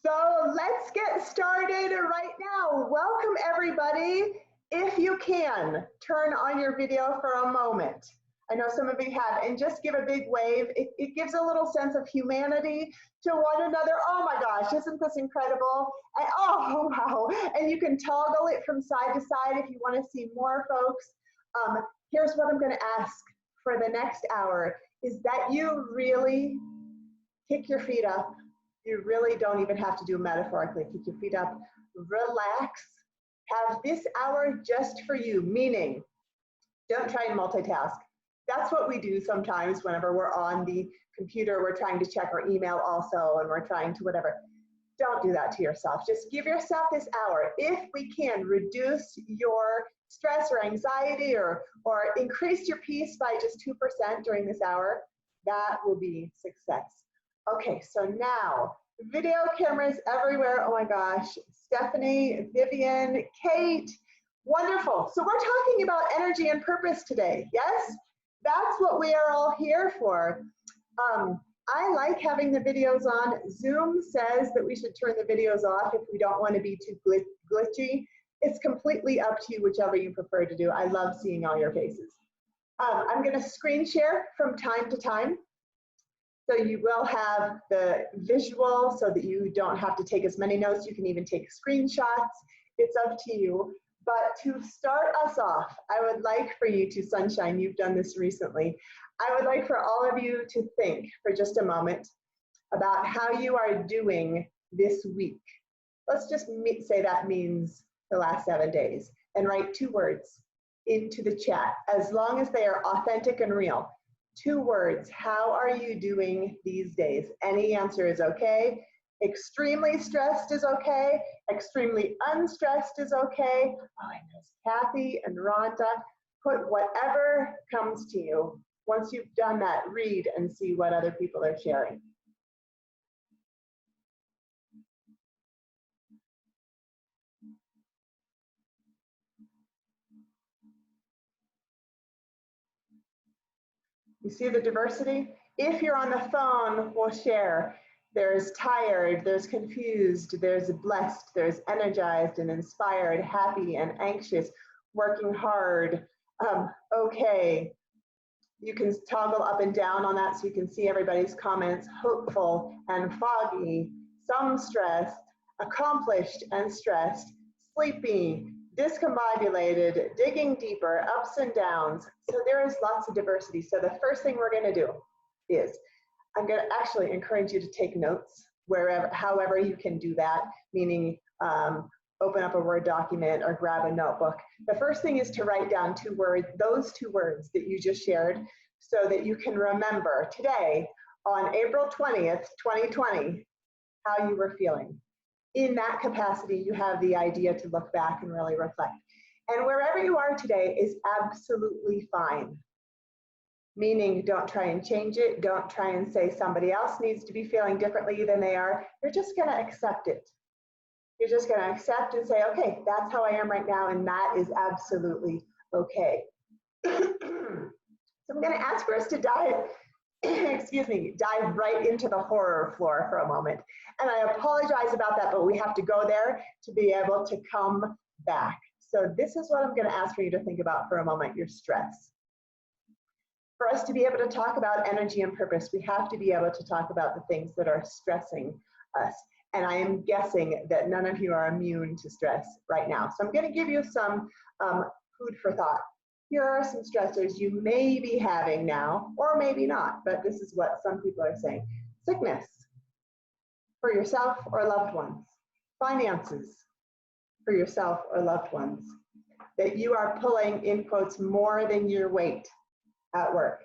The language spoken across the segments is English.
So let's get started right now. Welcome everybody. If you can, turn on your video for a moment. I know some of you have, and just give a big wave. It gives a little sense of humanity to one another. Oh my gosh, isn't this incredible? And, oh wow, and you can toggle it from side to side if you want to see more folks. Here's what I'm gonna ask for the next hour, is that you really kick your feet up. You really don't even have to do metaphorically. Kick your feet up, relax, have this hour just for you, meaning don't try and multitask. That's what we do sometimes whenever we're on the computer, we're trying to check our email also, and we're trying to whatever. Don't do that to yourself. Just give yourself this hour. If we can reduce your stress or anxiety or increase your peace by just 2% during this hour, that will be success. Okay, so now, video cameras everywhere. Oh my gosh, Stephanie, Vivian, Kate, wonderful. So we're talking about energy and purpose today, yes? That's what we are all here for. I like having the videos on. Zoom says that we should turn the videos off if we don't want to be too glitchy. It's completely up to you, whichever you prefer to do. I love seeing all your faces. I'm going to screen share from time to time. So you will have the visual so that you don't have to take as many notes. You can even take screenshots. It's up to you. But to start us off, I would like for you to, Sunshine, you've done this recently. I would like for all of you to think for just a moment about how you are doing this week. Let's just say that means the last 7 days, and write 2 words into the chat, as long as they are authentic and real. 2 words, how are you doing these days? Any answer is okay. Extremely stressed is okay. Extremely unstressed is okay. Oh, I know Kathy and Rhonda. Put whatever comes to you. Once you've done that, read and see what other people are sharing. You see the diversity? If you're on the phone, we'll share. There's tired, there's confused, there's blessed, there's energized and inspired, happy and anxious, working hard, okay. You can toggle up and down on that so you can see everybody's comments, hopeful and foggy, some stressed, accomplished and stressed, sleepy, discombobulated, digging deeper, ups and downs. So there is lots of diversity. So the first thing we're going to do is I'm going to actually encourage you to take notes wherever, however you can do that, meaning open up a Word document or grab a notebook. The first thing is to write down 2 words, those 2 words that you just shared, so that you can remember today on April 20th, 2020, how you were feeling. In that capacity, you have the idea to look back and really reflect. And wherever you are today is absolutely fine. Meaning, don't try and change it. Don't try and say somebody else needs to be feeling differently than they are. You're just going to accept it. You're just going to accept and say, okay, that's how I am right now, and that is absolutely okay. So I'm going to ask for us to dive, excuse me, dive right into the horror floor for a moment. And I apologize about that, but we have to go there to be able to come back. So this is what I'm going to ask for you to think about for a moment, your stress. For us to be able to talk about energy and purpose, we have to be able to talk about the things that are stressing us. And I am guessing that none of you are immune to stress right now. So I'm going to give you some food for thought. Here are some stressors you may be having now, or maybe not, but this is what some people are saying. Sickness for yourself or loved ones. Finances for yourself or loved ones. That you are pulling, in quotes, more than your weight at work.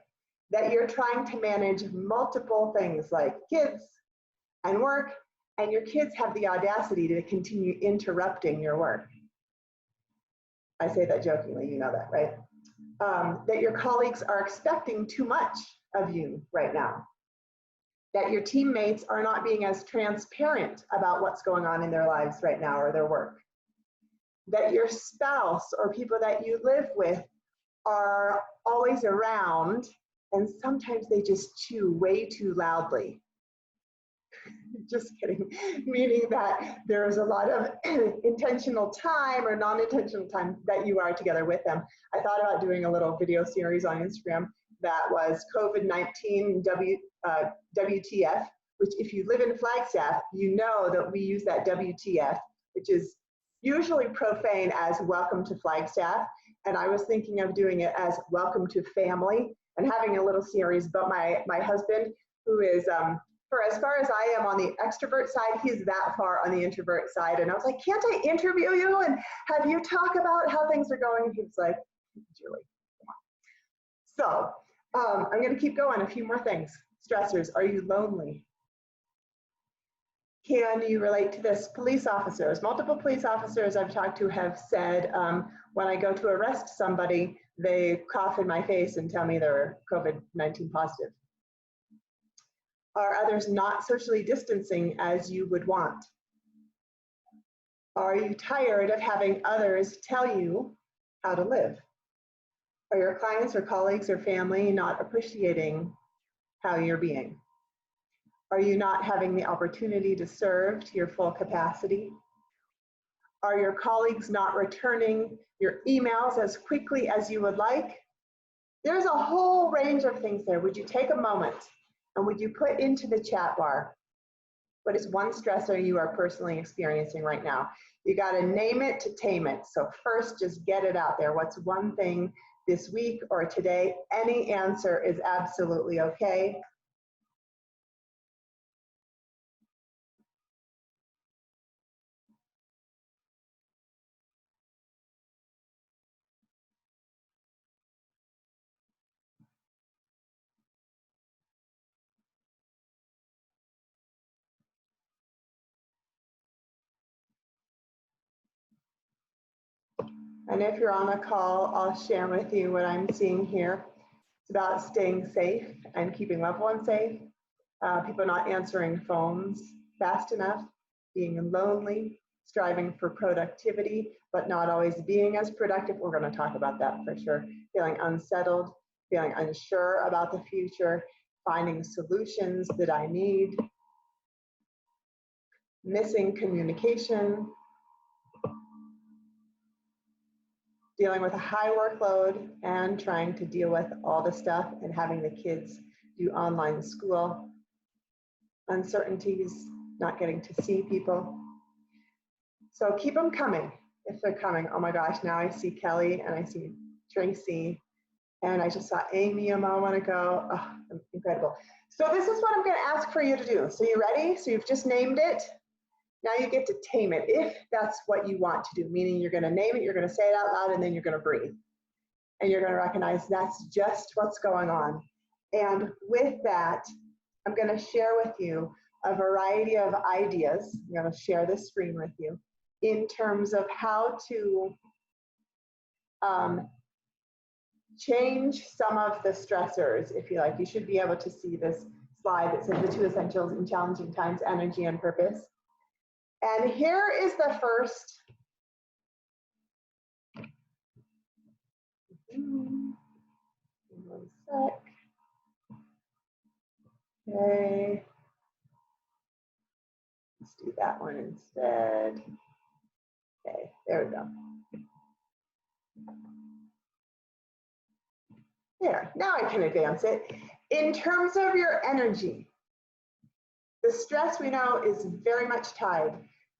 That you're trying to manage multiple things like kids and work, and your kids have the audacity to continue interrupting your work. I say that jokingly, you know that, right? That your colleagues are expecting too much of you right now. That your teammates are not being as transparent about what's going on in their lives right now or their work. That your spouse or people that you live with are always around, and sometimes they just chew way too loudly. Just kidding. Meaning that there is a lot of intentional time or non-intentional time that you are together with them. I thought about doing a little video series on Instagram that was COVID-19 WTF, which if you live in Flagstaff, you know that we use that WTF, which is usually profane, as welcome to Flagstaff. And I was thinking of doing it as welcome to family and having a little series. But my husband, who is, for as far as I am on the extrovert side, he's that far on the introvert side. And I was like, can't I interview you and have you talk about how things are going? And he was like, Julie, come on. So I'm going to keep going. A few more things. Stressors. Are you lonely? Can you relate to this? Police officers. Multiple police officers I've talked to have said, when I go to arrest somebody, they cough in my face and tell me they're COVID-19 positive. Are others not socially distancing as you would want? Are you tired of having others tell you how to live? Are your clients or colleagues or family not appreciating how you're being? Are you not having the opportunity to serve to your full capacity? Are your colleagues not returning your emails as quickly as you would like? There's a whole range of things there. Would you take a moment and would you put into the chat bar, what is one stressor you are personally experiencing right now? You got to name it to tame it. So first, just get it out there. What's one thing this week or today? Any answer is absolutely okay. And if you're on a call, I'll share with you what I'm seeing here. It's about staying safe and keeping loved ones safe. People not answering phones fast enough, being lonely, striving for productivity, but not always being as productive. We're going to talk about that for sure. Feeling unsettled, feeling unsure about the future, finding solutions that I need, missing communication, dealing with a high workload and trying to deal with all the stuff and having the kids do online school, uncertainties, not getting to see people. So keep them coming if they're coming. Oh my gosh, now I see Kelly and I see Tracy and I just saw Amy a moment ago. Oh, incredible. So this is what I'm going to ask for you to do. So you ready? So you've just named it. Now you get to tame it if that's what you want to do, meaning you're going to name it, you're going to say it out loud, and then you're going to breathe. And you're going to recognize that's just what's going on. And with that, I'm going to share with you a variety of ideas. I'm going to share this screen with you in terms of how to change some of the stressors, if you like. You should be able to see this slide that says the 2 essentials in challenging times, energy and purpose. And here is the first. One sec. Okay. Let's do that one instead. Okay, there we go. There, now I can advance it. In terms of your energy, the stress we know is very much tied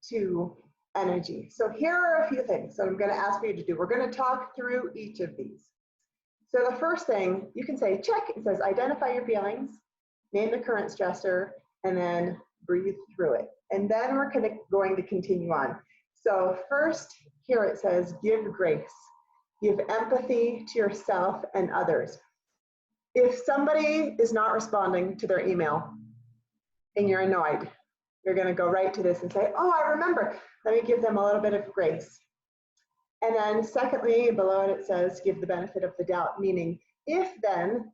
to energy. So here are a few things that I'm going to ask you to do. We're going to talk through each of these. So the first thing, you can say, check. It says, identify your feelings, name the current stressor, and then breathe through it. And then we're going to continue on. So first, here it says, give grace. Give empathy to yourself and others. If somebody is not responding to their email and you're annoyed, you're going to go right to this and say, oh, I remember. Let me give them a little bit of grace. And then secondly, below it says, give the benefit of the doubt, meaning if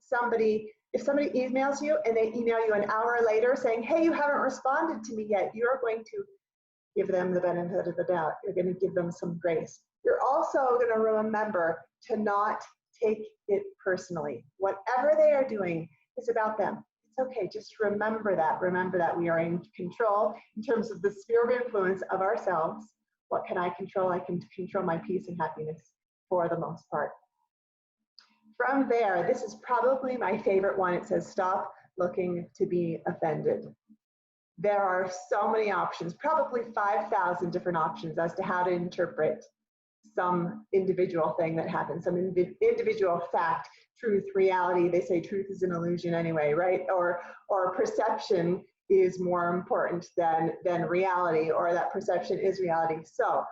somebody emails you and they email you an hour later saying, hey, you haven't responded to me yet, you're going to give them the benefit of the doubt. You're going to give them some grace. You're also going to remember to not take it personally. Whatever they are doing is about them. It's It's okay, just remember that. Remember that we are in control in terms of the sphere of influence of ourselves. What can I control? I can control my peace and happiness for the most part. From there, this is probably my favorite one. It says, stop looking to be offended. There are so many options, probably 5,000 different options as to how to interpret some individual thing that happens, some individual fact, truth, reality. They say truth is an illusion anyway, right? Or perception is more important than reality, or that perception is reality. So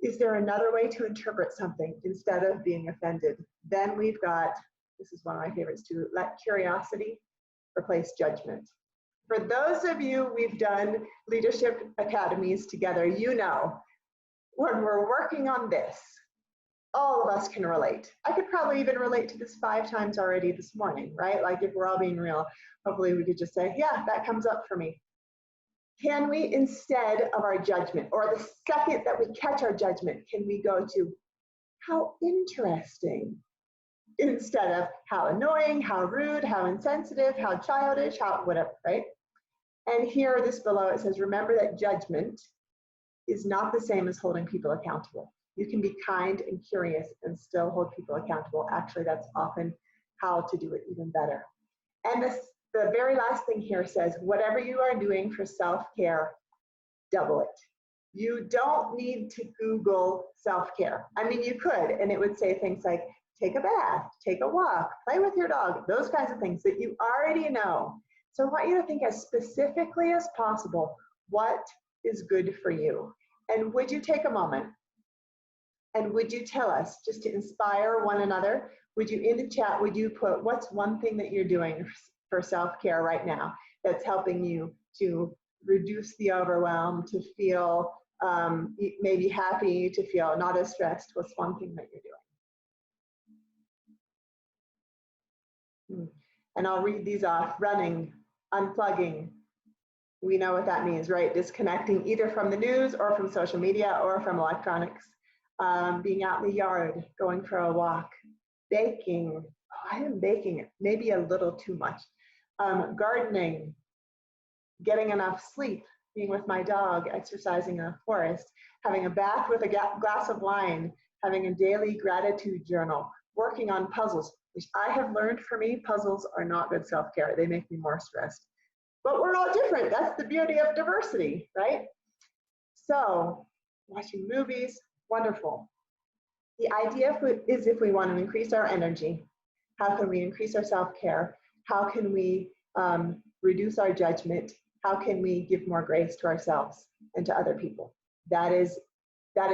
is there another way to interpret something instead of being offended? Then we've got, this is one of my favorites too, let curiosity replace judgment. For those of you, we've done leadership academies together, you know, when we're working on this, all of us can relate. I could probably even relate to this 5 times already this morning, right? Like if we're all being real, hopefully we could just say, yeah, that comes up for me. Can we, instead of our judgment, or the second that we catch our judgment, can we go to how interesting, instead of how annoying, how rude, how insensitive, how childish, how whatever, right? And here, this below, it says, remember that judgment is not the same as holding people accountable. You can be kind and curious and still hold people accountable. Actually, that's often how to do it even better. And the very last thing here says, whatever you are doing for self-care, double it. You don't need to Google self-care. I mean, you could, and it would say things like, take a bath, take a walk, play with your dog, those kinds of things that you already know. So I want you to think as specifically as possible, what is good for you? And would you take a moment? And would you tell us, just to inspire one another, would you, in the chat, would you put, what's one thing that you're doing for self-care right now that's helping you to reduce the overwhelm, to feel maybe happy, to feel not as stressed? What's one thing that you're doing? And I'll read these off. Running, unplugging. We know what that means, right? Disconnecting either from the news or from social media or from electronics. Being out in the yard, going for a walk. Baking. Oh, I am baking maybe a little too much. Gardening. Getting enough sleep. Being with my dog, exercising in a forest. Having a bath with a glass of wine. Having a daily gratitude journal. Working on puzzles, which I have learned for me, puzzles are not good self-care. They make me more stressed. But we're all different. That's the beauty of diversity, right? So, watching movies, wonderful. The idea is if we want to increase our energy, how can we increase our self-care? How can we reduce our judgment? How can we give more grace to ourselves and to other people? That is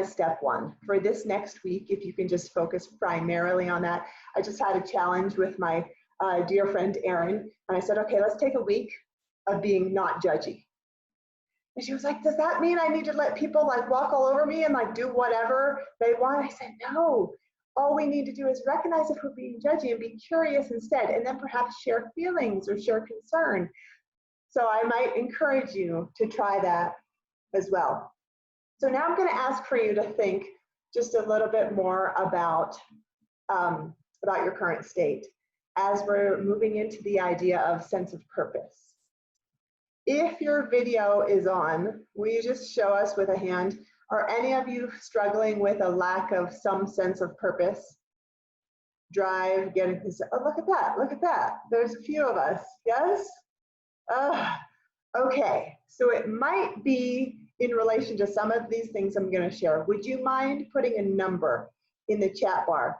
step one. For this next week, if you can just focus primarily on that. I just had a challenge with my dear friend Erin, and I said, okay, let's take a week of being not judgy. And she was like, does that mean I need to let people like walk all over me and like do whatever they want? I said, no. All we need to do is recognize if we're being judgy and be curious instead, and then perhaps share feelings or share concern. So I might encourage you to try that as well. So now I'm going to ask for you to think just a little bit more about your current state as we're moving into the idea of sense of purpose. If your video is on, will you just show us with a hand? Are any of you struggling with a lack of some sense of purpose? Drive, getting this, oh, look at that, look at that. There's a few of us, yes? Okay, so it might be in relation to some of these things I'm going to share. Would you mind putting a number in the chat bar?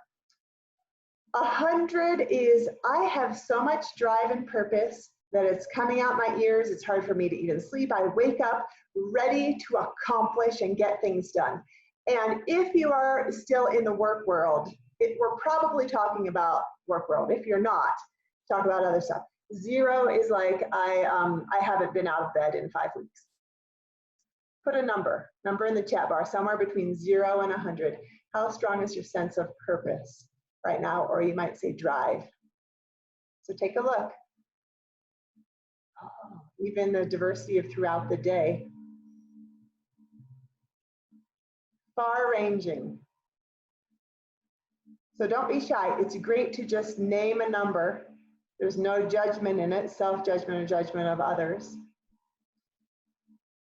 100 is, I have so much drive and purpose that it's coming out my ears. It's hard for me to even sleep. I wake up ready to accomplish and get things done. And if you are still in the work world, we're probably talking about work world. If you're not, talk about other stuff. 0 is like, I haven't been out of bed in 5 weeks. Put a number in the chat bar, somewhere between 0 and 100. How strong is your sense of purpose right now? Or you might say drive. So take a look. Oh, even the diversity of throughout the day. Far-ranging. So don't be shy. It's great to just name a number There's no judgment in it, self-judgment or judgment of others.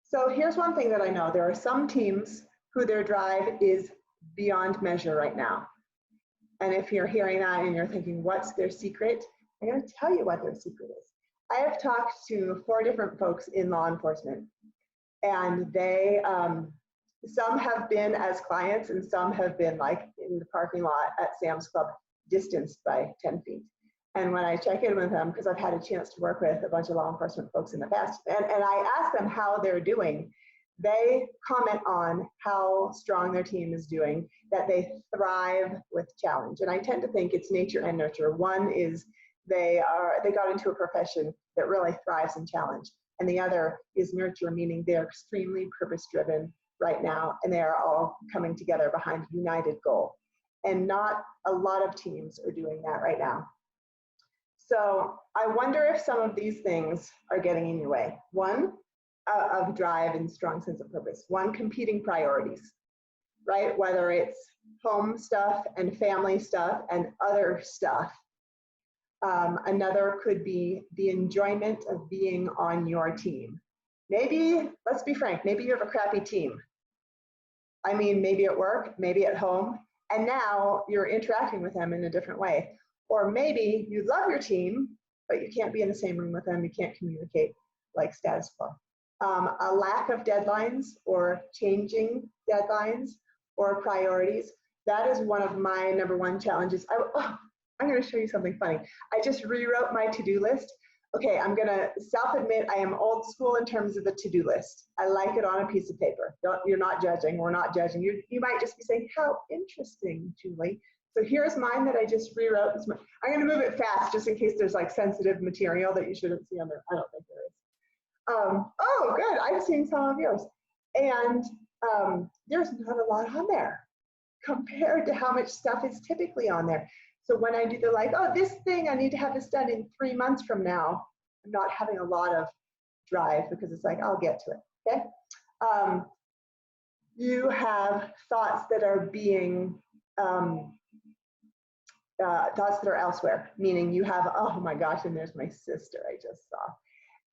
So here's one thing that I know. There are some teams who their drive is beyond measure right now. And if you're hearing that and you're thinking, what's their secret? I'm going to tell you what their secret is. I have talked to 4 different folks in law enforcement, and they, some have been as clients and some have been like in the parking lot at Sam's Club, distanced by 10 feet. And when I check in with them, because I've had a chance to work with a bunch of law enforcement folks in the past, and I ask them how they're doing, they comment on how strong their team is doing, that they thrive with challenge. And I tend to think it's nature and nurture. One is they got into a profession that really thrives in challenge. And the other is nurture, meaning they're extremely purpose-driven right now, and they are all coming together behind a united goal. And not a lot of teams are doing that right now. So I wonder if some of these things are getting in your way. One, of drive and strong sense of purpose. One, competing priorities, right? Whether it's home stuff and family stuff and other stuff. Another could be the enjoyment of being on your team. Maybe, let's be frank, maybe you have a crappy team. I mean, maybe at work, maybe at home, and now you're interacting with them in a different way. Or maybe you love your team, but you can't be in the same room with them, you can't communicate like status quo. A lack of deadlines or changing deadlines or priorities, that is one of my #1 challenges. I'm going to show you something funny. I just rewrote my to-do list. Okay, I'm going to self-admit I am old school in terms of the to-do list. I like it on a piece of paper. You're not judging. We're not judging. You might just be saying, how interesting, Julie. So here's mine that I just rewrote. I'm going to move it fast just in case there's like sensitive material that you shouldn't see on there. I don't think there is. Oh, good. I've seen some of yours. And there's not a lot on there compared to how much stuff is typically on there. So when I do the like, oh, this thing, I need to have this done in 3 months from now, I'm not having a lot of drive because it's like, I'll get to it, okay? You have thoughts that are being, thoughts that are elsewhere, meaning you have, oh my gosh, and there's my sister I just saw.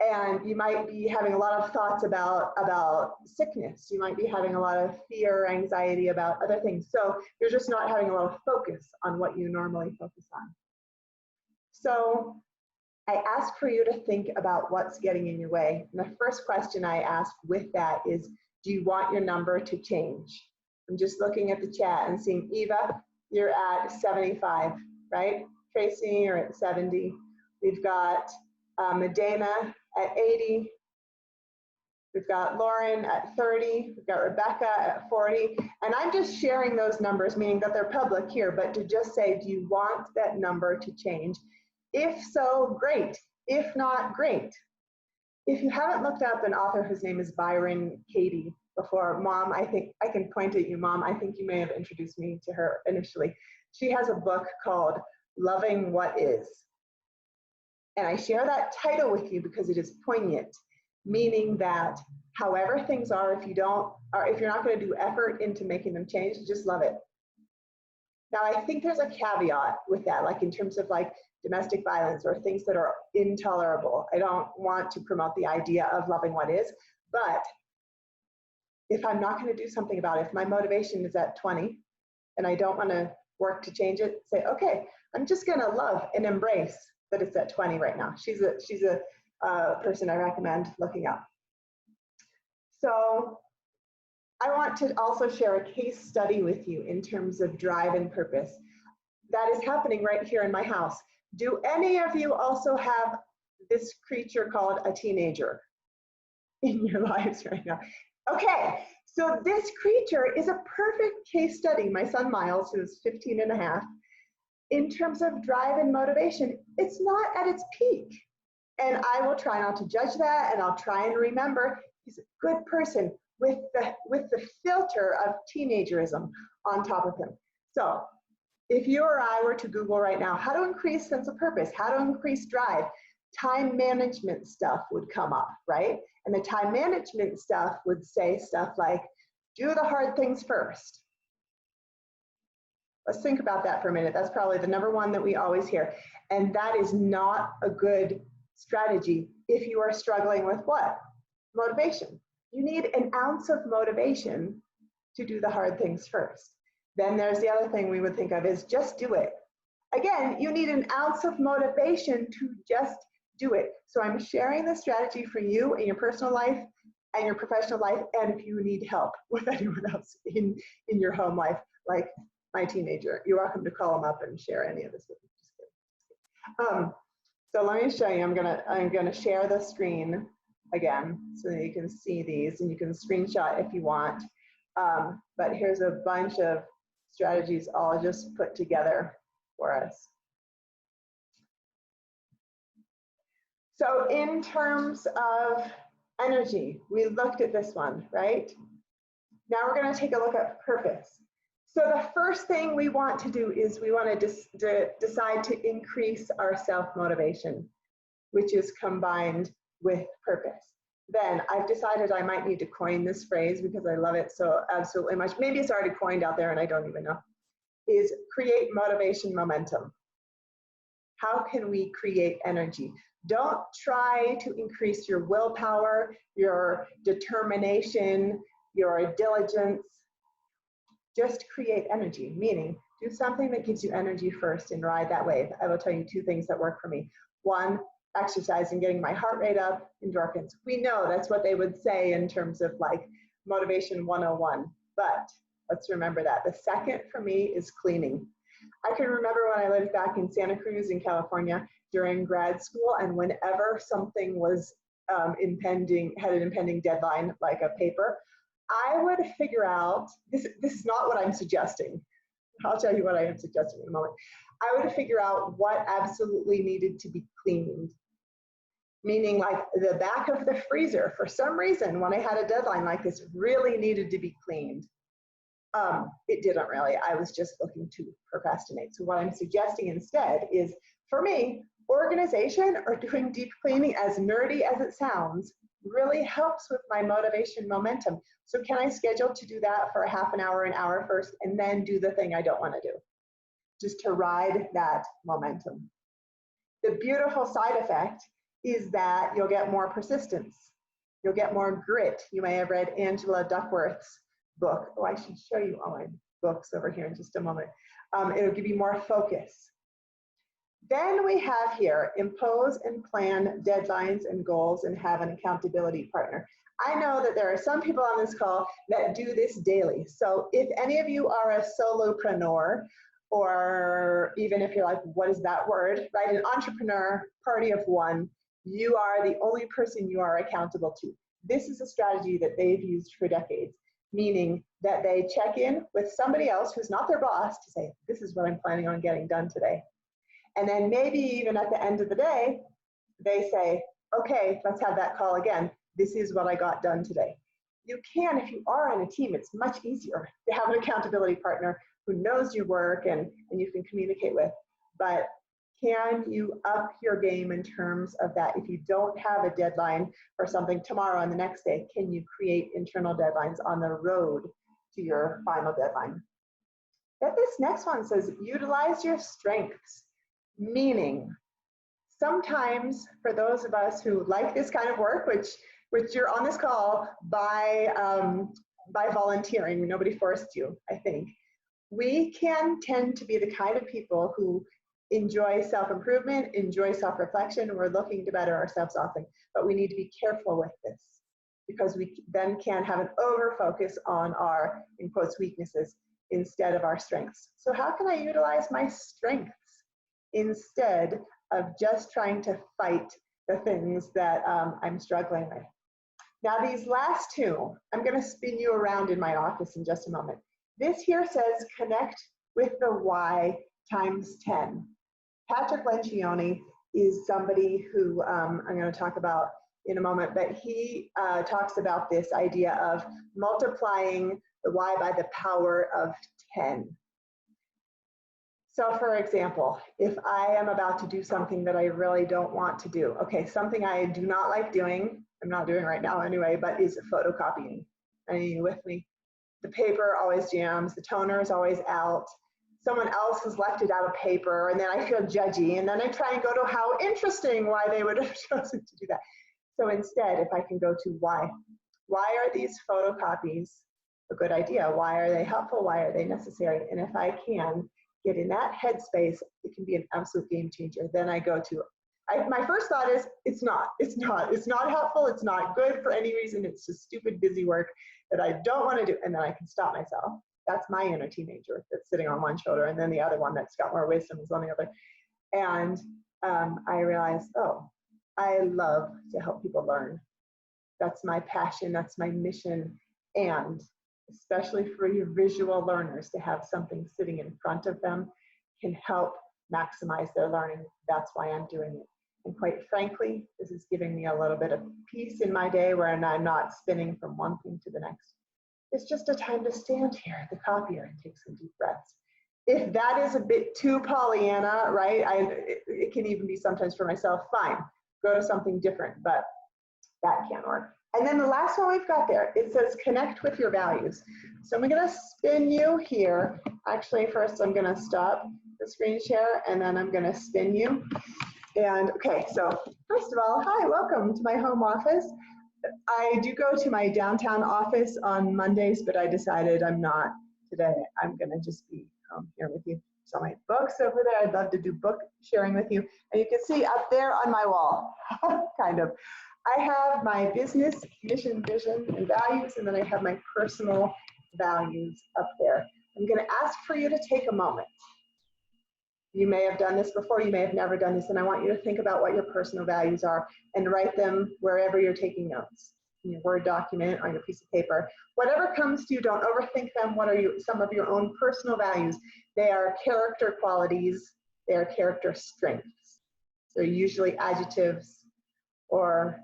And you might be having a lot of thoughts about sickness. You might be having a lot of fear or anxiety about other things. So you're just not having a lot of focus on what you normally focus on. So I ask for you to think about what's getting in your way. And the first question I ask with that is, do you want your number to change? I'm just looking at the chat and seeing Eva, you're at 75, right? Tracy, you're at 70. We've got Medina at 80. We've got Lauren at 30. We've got Rebecca at 40. And I'm just sharing those numbers, meaning that they're public here, but to just say, do you want that number to change? If so, great. If not, great. If you haven't looked up an author whose name is Byron Katie before, Mom, I think I can point at you, Mom. I think you may have introduced me to her initially. She has a book called Loving What Is. And I share that title with you because it is poignant, meaning that however things are, if you're not going to do effort into making them change, just love it. Now, I think there's a caveat with that, like in terms of like domestic violence or things that are intolerable. I don't want to promote the idea of loving what is, but if I'm not going to do something about it, if my motivation is at 20 and I don't want to work to change it, say, okay, I'm just going to love and embrace that it's at 20 right now. She's a person I recommend looking up. So I want to also share a case study with you in terms of drive and purpose. That is happening right here in my house. Do any of you also have this creature called a teenager in your lives right now? Okay, so this creature is a perfect case study. My son Miles, who's 15 and a half, in terms of drive and motivation, it's not at its peak. And I will try not to judge that, and I'll try and remember he's a good person with the filter of teenagerism on top of him. So if you or I were to Google right now, how to increase sense of purpose, how to increase drive, time management stuff would come up, right? And the time management stuff would say stuff like, do the hard things first. Let's think about that for a minute. That's probably the number one that we always hear. And that is not a good strategy if you are struggling with what? Motivation. You need an ounce of motivation to do the hard things first. Then there's the other thing we would think of is just do it. Again, you need an ounce of motivation to just do it. So I'm sharing the strategy for you in your personal life and your professional life, and if you need help with anyone else in your home life, like my teenager, you're welcome to call them up and share any of this with me. So let me show you. I'm gonna share the screen again so that you can see these, and you can screenshot if you want. But here's a bunch of strategies all just put together for us. So in terms of energy, we looked at this one, right? Now we're going to take a look at purpose. So the first thing we want to do is we want to decide to increase our self-motivation, which is combined with purpose. Then I've decided I might need to coin this phrase because I love it so absolutely much. Maybe it's already coined out there and I don't even know. Is create motivation momentum. How can we create energy? Don't try to increase your willpower, your determination, your diligence. Just create energy, meaning do something that gives you energy first and ride that wave. I will tell you two things that work for me. One, exercise and getting my heart rate up, endorphins. We know that's what they would say in terms of like motivation 101, but let's remember that. The second for me is cleaning. I can remember when I lived back in Santa Cruz in California during grad school, and whenever something was had an impending deadline, like a paper, I would figure out, this is not what I'm suggesting. I'll tell you what I am suggesting in a moment. I would figure out what absolutely needed to be cleaned. Meaning like the back of the freezer, for some reason, when I had a deadline like this, really needed to be cleaned. It didn't really. I was just looking to procrastinate. So what I'm suggesting instead is, for me, organization or doing deep cleaning, as nerdy as it sounds, really helps with my motivation momentum. So can I schedule to do that for a half an hour first, and then do the thing I don't want to do, just to ride that momentum? The beautiful side effect is that you'll get more persistence. You'll get more grit. You may have read Angela Duckworth's book. Oh, I should show you all my books over here in just a moment. It'll give you more focus. Then we have here, impose and plan deadlines and goals and have an accountability partner. I know that there are some people on this call that do this daily. So if any of you are a solopreneur, or even if you're like, what is that word, right? An entrepreneur, party of one, you are the only person you are accountable to. This is a strategy that they've used for decades, meaning that they check in with somebody else who's not their boss to say, this is what I'm planning on getting done today. And then maybe even at the end of the day, they say, okay, let's have that call again. This is what I got done today. You can, if you are on a team, it's much easier to have an accountability partner who knows your work and you can communicate with. But can you up your game in terms of that? If you don't have a deadline for something tomorrow and the next day, can you create internal deadlines on the road to your final deadline? But this next one says, utilize your strengths, meaning sometimes for those of us who like this kind of work, which you're on this call by volunteering, nobody forced you, I think, we can tend to be the kind of people who enjoy self-improvement, enjoy self-reflection, and we're looking to better ourselves often. But we need to be careful with this because we then can have an over-focus on our, in quotes, weaknesses instead of our strengths. So how can I utilize my strengths instead of just trying to fight the things that I'm struggling with? Now these last two, I'm going to spin you around in my office in just a moment. This here says connect with the why times 10. Patrick Lencioni is somebody who I'm going to talk about in a moment, but he talks about this idea of multiplying the why by the power of 10. So for example, if I am about to do something that I really don't want to do, okay, something I do not like doing, I'm not doing right now anyway, but is photocopying. Are you with me? The paper always jams, the toner is always out. someone else has left it out of paper, and then I feel judgy, and then I try and go to how interesting why they would have chosen to do that. So instead, if I can go to why are these photocopies a good idea? Why are they helpful? Why are they necessary? And if I can get in that headspace, it can be an absolute game changer. Then I go to, my first thought is, it's not helpful, it's not good for any reason, it's just stupid busy work that I don't want to do, and then I can stop myself. That's my inner teenager that's sitting on one shoulder, and then the other one that's got more wisdom is on the other. And I realized, oh, I love to help people learn. That's my passion, that's my mission, and especially for your visual learners, to have something sitting in front of them can help maximize their learning. That's why I'm doing it. And quite frankly, this is giving me a little bit of peace in my day where I'm not spinning from one thing to the next. It's just a time to stand here at the copier and take some deep breaths. If that is a bit too Pollyanna, right, it can even be sometimes for myself, fine, go to something different, but that can't work. And then the last one we've got there, it says connect with your values. So I'm gonna spin you here. Actually, first I'm gonna stop the screen share, and then I'm gonna spin you. And okay, so first of all, hi, welcome to my home office. I do go to my downtown office on Mondays, but I decided I'm not today. I'm gonna just be home here with you. So my books over there, I'd love to do book sharing with you. And you can see up there on my wall, kind of, I have my business, mission, vision, and values, and then I have my personal values up there. I'm gonna ask for you to take a moment. You may have done this before, you may have never done this, and I want you to think about what your personal values are and write them wherever you're taking notes, in your Word document, on your piece of paper. Whatever comes to you, don't overthink them. What are some of your own personal values? They are character qualities, they are character strengths. They're usually adjectives or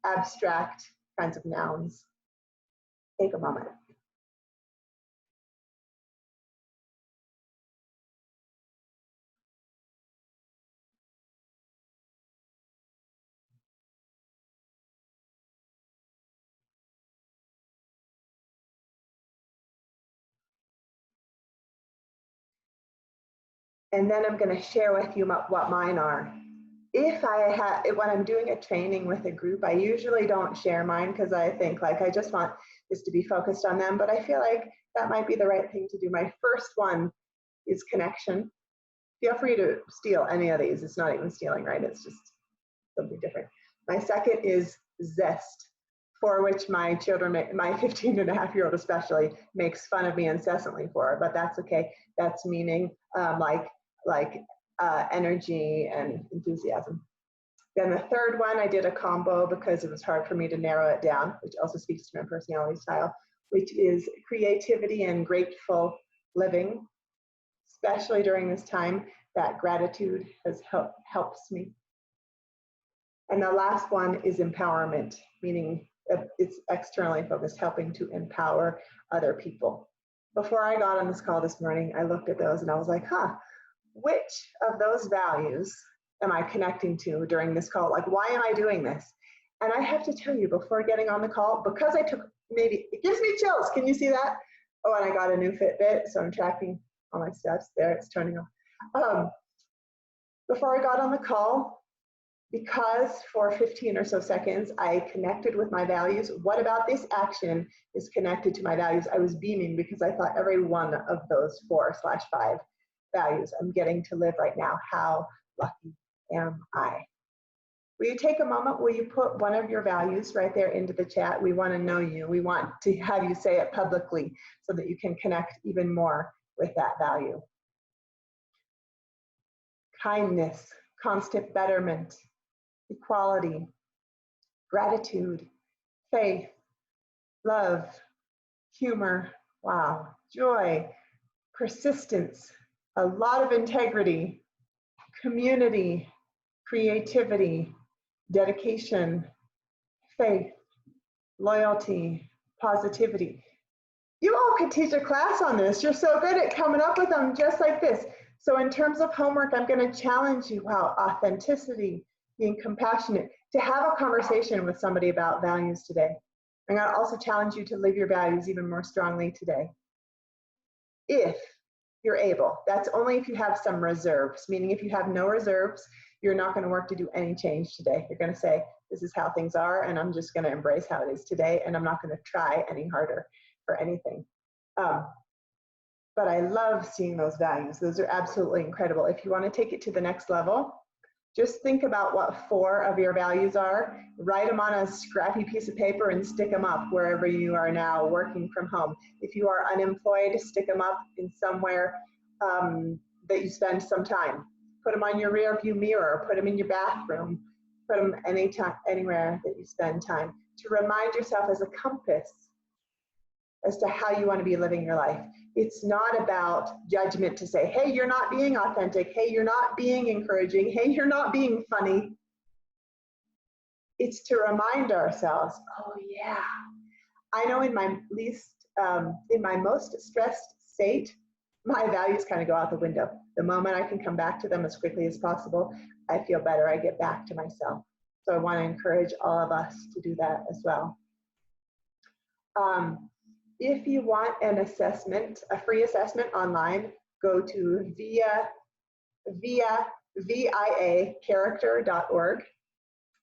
abstract kinds of nouns. Take a moment. And then I'm going to share with you what mine are. When I'm doing a training with a group, I usually don't share mine because I think like I just want this to be focused on them, but I feel like that might be the right thing to do. My first one is connection. Feel free to steal any of these. It's not even stealing, right? It's just something different. My second is zest, for which my children, my 15-and-a-half-year-old especially, makes fun of me incessantly for, but that's okay. That's meaning energy and enthusiasm. Then the third one, I did a combo because it was hard for me to narrow it down, which also speaks to my personality style, which is creativity and grateful living, especially during this time. That gratitude helps me. And the last one is empowerment, meaning it's externally focused, helping to empower other people. Before I got on this call this morning, I looked at those and I was like, which of those values am I connecting to during this call? Like, why am I doing this? And I have to tell you, before getting on the call, because I took it gives me chills. Can you see that? Oh, and I got a new Fitbit, so I'm tracking all my steps there. It's turning off. Before I got on the call, because for 15 or so seconds, I connected with my values. What about this action is connected to my values? I was beaming because I thought every one of those 4/5 values I'm getting to live right now. How lucky am I? Will you take a moment? Will you put one of your values right there into the chat? We want to know you. We want to have you say it publicly so that you can connect even more with that value. Kindness, constant betterment, equality, gratitude, faith, love, humor, wow, joy, persistence, a lot of integrity, community, creativity, dedication, faith, loyalty, positivity. You all could teach a class on this. You're so good at coming up with them just like this. So in terms of homework, I'm going to challenge you, authenticity, being compassionate, to have a conversation with somebody about values today. I'm going to also challenge you to live your values even more strongly today. If you're able. That's only if you have some reserves, meaning if you have no reserves, you're not going to work to do any change today. You're going to say, this is how things are, and I'm just going to embrace how it is today, and I'm not going to try any harder for anything. But I love seeing those values. Those are absolutely incredible. If you want to take it to the next level, just think about what 4 of your values are, write them on a scrappy piece of paper and stick them up wherever you are now working from home. If you are unemployed, stick them up in somewhere that you spend some time. Put them on your rear view mirror, put them in your bathroom, put them anywhere that you spend time, to remind yourself as a compass as to how you want to be living your life. It's not about judgment to say, hey, you're not being authentic. Hey, you're not being encouraging. Hey, you're not being funny. It's to remind ourselves, oh yeah, I know in my most stressed state, my values kind of go out the window. The moment I can come back to them as quickly as possible, I feel better. I get back to myself. So I want to encourage all of us to do that as well. If you want an assessment, a free assessment online, go to viacharacter.org.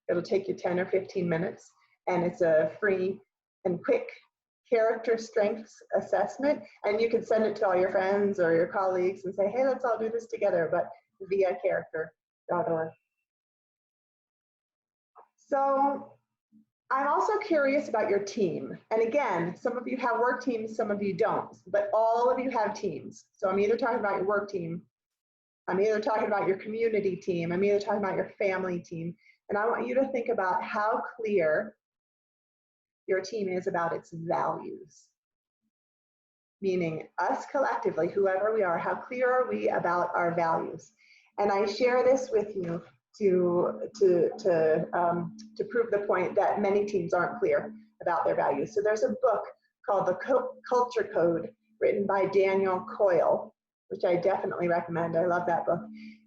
It'll take you 10 or 15 minutes, and it's a free and quick character strengths assessment. And you can send it to all your friends or your colleagues and say, hey, let's all do this together, but viacharacter.org. So I'm also curious about your team. And again, some of you have work teams, some of you don't, but all of you have teams. So I'm either talking about your work team, I'm either talking about your community team, I'm either talking about your family team. And I want you to think about how clear your team is about its values. Meaning us collectively, whoever we are, how clear are we about our values? And I share this with you to prove the point that many teams aren't clear about their values. So there's a book called The Culture Code, written by Daniel Coyle, which I definitely recommend. I love that book.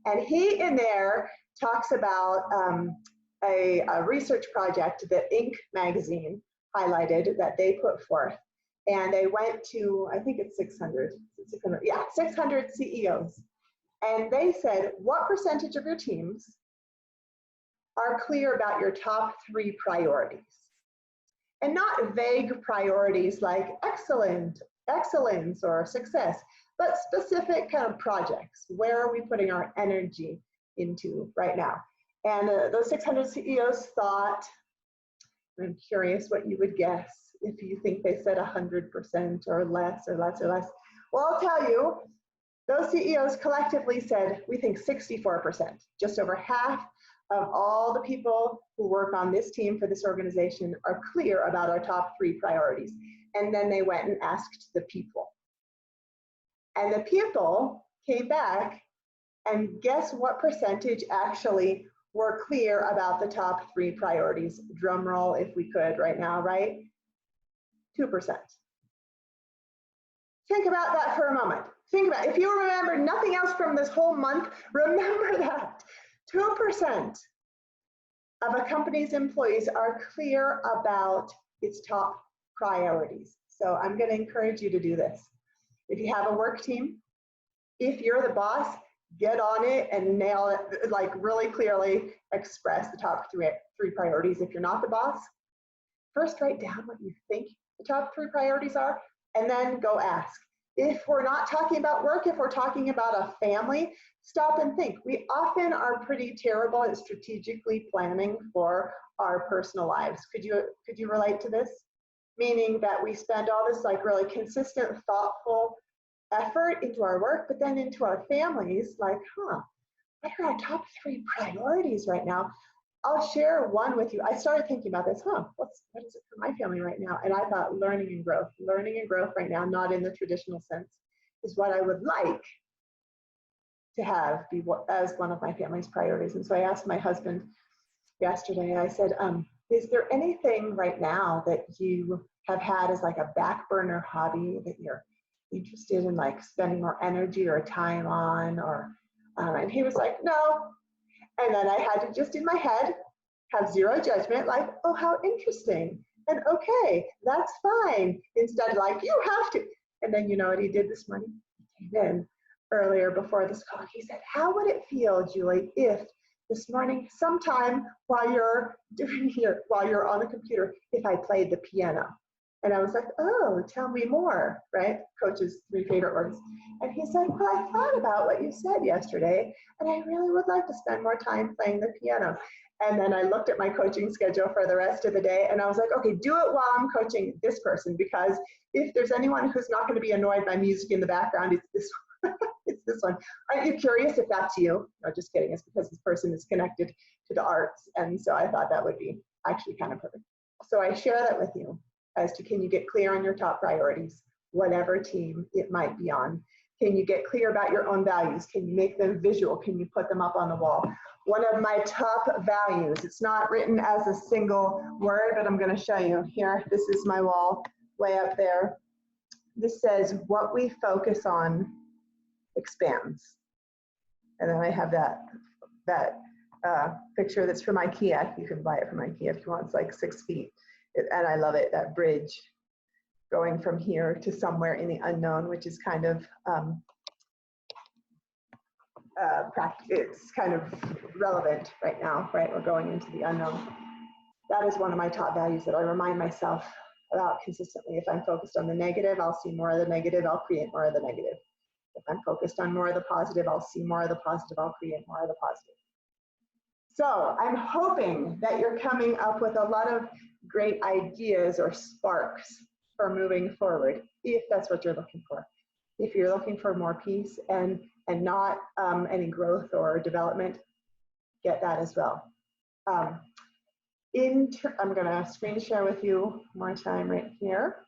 And he in there talks about a research project that Inc. magazine highlighted that they put forth. And they went to, I think it's 600 CEOs. And they said, what percentage of your teams are clear about your top 3 priorities? And not vague priorities like excellence or success, but specific kind of projects. Where are we putting our energy into right now? And those 600 CEOs thought, I'm curious what you would guess if you think they said 100% or less or less or less. Well, I'll tell you, those CEOs collectively said, we think 64%, just over half of all the people who work on this team for this organization are clear about our top 3 priorities. And then they went and asked the people. And the people came back, and guess what percentage actually were clear about the top 3 priorities? Drum roll if we could right now, right? 2%. Think about that for a moment. Think about it. If you remember nothing else from this whole month, remember that 2% of a company's employees are clear about its top priorities. So I'm going to encourage you to do this. If you have a work team, if you're the boss, get on it and nail it, like really clearly express the top three priorities. If you're not the boss, first write down what you think the top 3 priorities are, and then go ask. If we're not talking about work, if we're talking about a family, stop and think. We often are pretty terrible at strategically planning for our personal lives. Could you relate to this? Meaning that we spend all this like really consistent, thoughtful effort into our work, but then into our families, like, what are our top 3 priorities right now? I'll share one with you. I started thinking about this, what is it for my family right now? And I thought learning and growth right now, not in the traditional sense, is what I would like to have be as one of my family's priorities. And so I asked my husband yesterday, I said, is there anything right now that you have had as like a back burner hobby that you're interested in like spending more energy or time on, or and he was like, no. And then I had to just in my head have zero judgment, like, oh, how interesting, and okay, that's fine, instead of like, you have to. And then you know what he did this morning? He came in earlier before this call. He said, how would it feel, Julie, if this morning, sometime while you're on the computer, if I played the piano? And I was like, oh, tell me more, right? Coach's 3 favorite words. And he said, well, I thought about what you said yesterday, and I really would like to spend more time playing the piano. And then I looked at my coaching schedule for the rest of the day, and I was like, okay, do it while I'm coaching this person, because if there's anyone who's not going to be annoyed by music in the background, it's this one. It's this one. Aren't you curious if that's you? No, just kidding. It's because this person is connected to the arts, and so I thought that would be actually kind of perfect. So I share that with you as to, can you get clear on your top priorities, whatever team it might be on? Can you get clear about your own values? Can you make them visual? Can you put them up on the wall? One of my top values, it's not written as a single word, but I'm going to show you here. This is my wall way up there. This says, what we focus on expands. And then I have that picture that's from IKEA. You can buy it from IKEA if you want. It's like 6 feet. And I love it, that bridge going from here to somewhere in the unknown, which is kind of it's kind of relevant right now, right? We're going into the unknown. That is one of my top values that I remind myself about consistently. If I'm focused on the negative, I'll see more of the negative, I'll create more of the negative. If I'm focused on more of the positive, I'll see more of the positive, I'll create more of the positive. So I'm hoping that you're coming up with a lot of great ideas or sparks for moving forward, if that's what you're looking for. If you're looking for more peace and not any growth or development, get that as well. I'm going to screen share with you more time right here.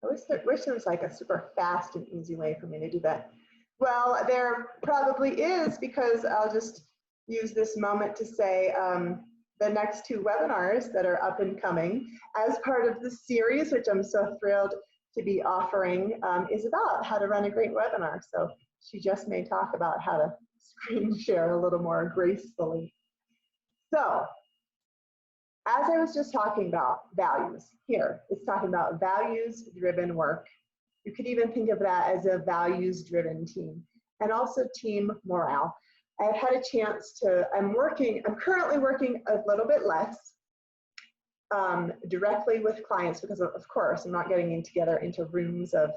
I wish there was like a super fast and easy way for me to do that. Well, there probably is, because I'll just use this moment to say the next 2 webinars that are up and coming as part of the series, which I'm so thrilled to be offering, is about how to run a great webinar. So she just may talk about how to screen share a little more gracefully. So as I was just talking about values, here it's talking about values-driven work. You could even think of that as a values-driven team, and also team morale. I've had a chance to, I'm currently working a little bit less directly with clients, because of course I'm not getting together into rooms of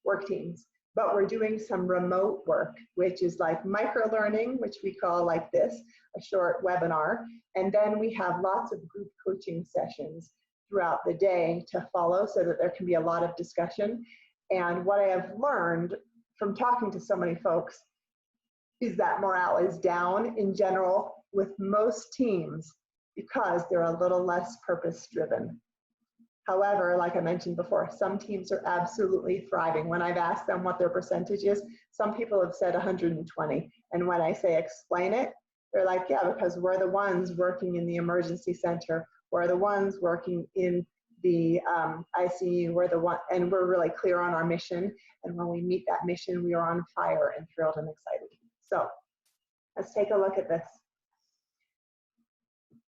work teams, but we're doing some remote work, which is like micro learning, which we call like this, a short webinar. And then we have lots of group coaching sessions throughout the day to follow, so that there can be a lot of discussion. And what I have learned from talking to so many folks is that morale is down in general with most teams, because they're a little less purpose-driven. However, like I mentioned before, some teams are absolutely thriving. When I've asked them what their percentage is, some people have said 120. And when I say explain it, they're like, yeah, because we're the ones working in the emergency center, we're the ones working in the ICU, and we're really clear on our mission. And when we meet that mission, we are on fire and thrilled and excited. So let's take a look at this.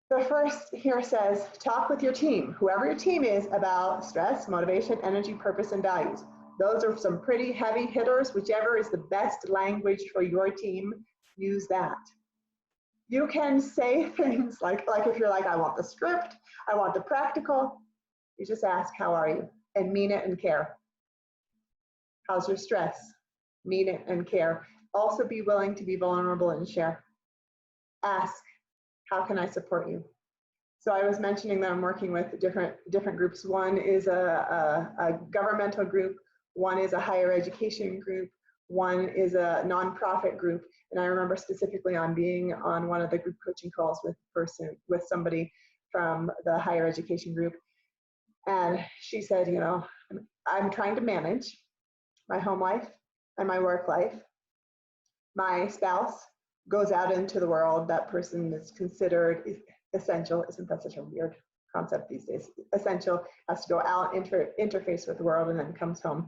The first here says, talk with your team, whoever your team is, about stress, motivation, energy, purpose, and values. Those are some pretty heavy hitters. Whichever is the best language for your team, use that. You can say things like if you're like, I want the script, I want the practical, you just ask, how are you? And mean it and care. How's your stress? Mean it and care. Also be willing to be vulnerable and share. Ask, how can I support you? So I was mentioning that I'm working with different groups. One is a governmental group, one is a higher education group, one is a nonprofit group. And I remember specifically on being on one of the group coaching calls with somebody from the higher education group. And she said, you know, I'm trying to manage my home life and my work life. My spouse goes out into the world. That person is considered essential. Isn't that such a weird concept these days? Essential, has to go out, interface with the world, and then comes home.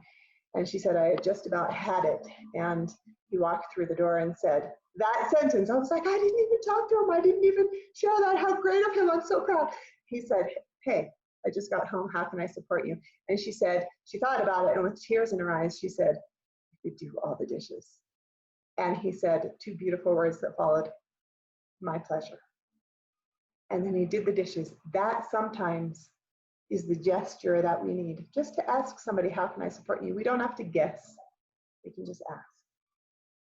And she said, I had just about had it. And he walked through the door and said that sentence. I was like, I didn't even talk to him. I didn't even share that. How great of him. I'm so proud. He said, hey, I just got home. How can I support you? And she said, she thought about it, and with tears in her eyes, she said, "You could do all the dishes." And he said two beautiful words that followed, "My pleasure." And then he did the dishes. That sometimes is the gesture that we need, just to ask somebody, how can I support you? We don't have to guess. We can just ask.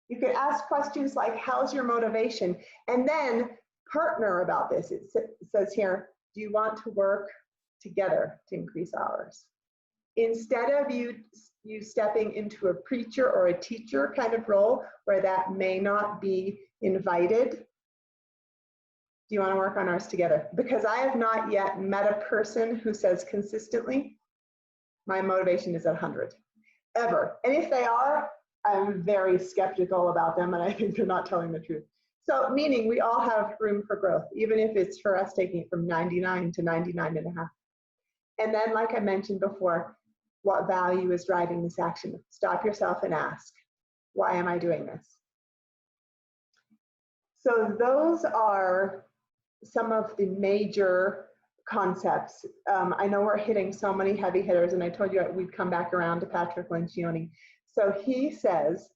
You could ask questions like, how's your motivation? And then partner about this. It says here, do you want to work together to increase hours? Instead of you stepping into a preacher or a teacher kind of role where that may not be invited, do you want to work on ours together? Because I have not yet met a person who says consistently, my motivation is at 100, ever. And if they are, I'm very skeptical about them, and I think they're not telling the truth. So meaning we all have room for growth, even if it's for us taking it from 99 to 99.5. And then, like I mentioned before, what value is driving this action? Stop yourself and ask, why am I doing this? So those are some of the major concepts. I know we're hitting so many heavy hitters, and I told you we'd come back around to Patrick Lencioni. So he says,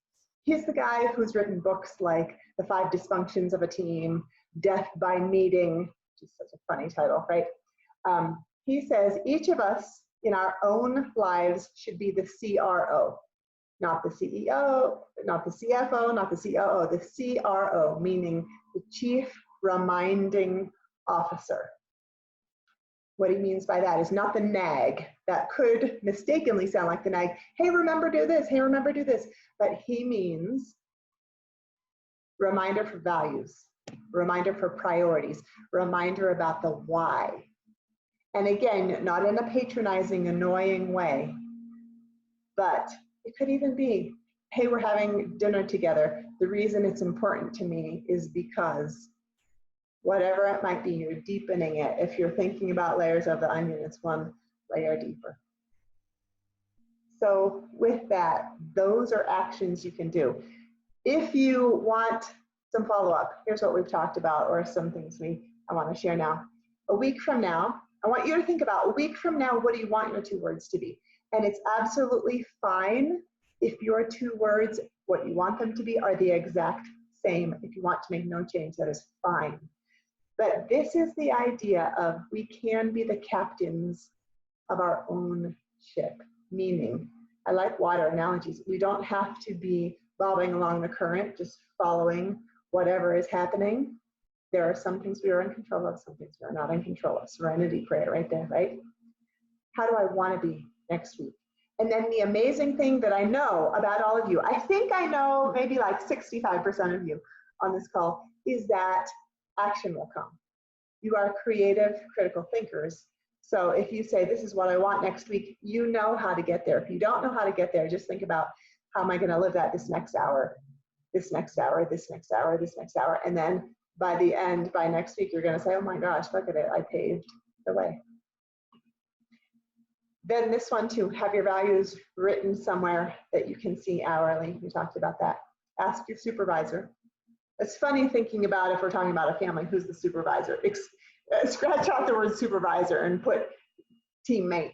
he's the guy who's written books like The 5 Dysfunctions of a Team, Death by Meeting, which is such a funny title, right? He says each of us in our own lives should be the CRO, not the CEO, not the CFO, not the COO, the CRO, meaning the Chief Reminding Officer. What he means by that is not the nag. That could mistakenly sound like the nag. Hey, remember do this. Hey, remember do this. But he means reminder for values, reminder for priorities, reminder about the why. And again, not in a patronizing, annoying way, but it could even be, hey, we're having dinner together. The reason it's important to me is because whatever it might be, you're deepening it. If you're thinking about layers of the onion, it's one layer deeper. So with that, those are actions you can do. If you want some follow-up, here's what we've talked about, or some things I want to share now. A week from now, I want you to think about, a week from now, what do you want your 2 words to be? And it's absolutely fine if your 2 words, what you want them to be, are the exact same. If you want to make no change, that is fine. But this is the idea of we can be the captains of our own ship, meaning, I like water analogies. We don't have to be bobbing along the current, just following whatever is happening. There are some things we are in control of, some things we are not in control of. Serenity prayer right there, right? How do I want to be next week? And then the amazing thing that I know about all of you, I think I know maybe like 65% of you on this call, is that action will come. You are creative, critical thinkers. So if you say, this is what I want next week, you know how to get there. If you don't know how to get there, just think about, how am I going to live that this next hour, this next hour, this next hour, this next hour. And then by the end, by next week, you're going to say, oh my gosh, look at it, I paved the way. Then this one too, have your values written somewhere that you can see hourly. We talked about that. Ask your supervisor. It's funny thinking about, if we're talking about a family, who's the supervisor? Scratch out the word supervisor and put teammate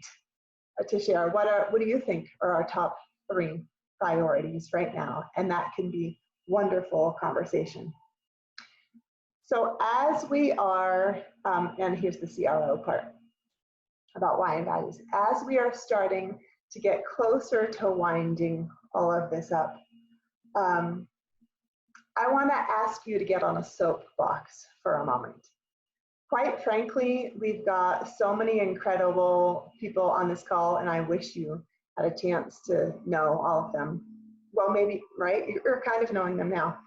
to share. What do you think are our top 3 priorities right now? And that can be wonderful conversation. So as we are, and here's the CRO part about why and values. As we are starting to get closer to winding all of this up, I want to ask you to get on a soapbox for a moment. Quite frankly, we've got so many incredible people on this call, and I wish you had a chance to know all of them. Well, maybe, right? You're kind of knowing them now.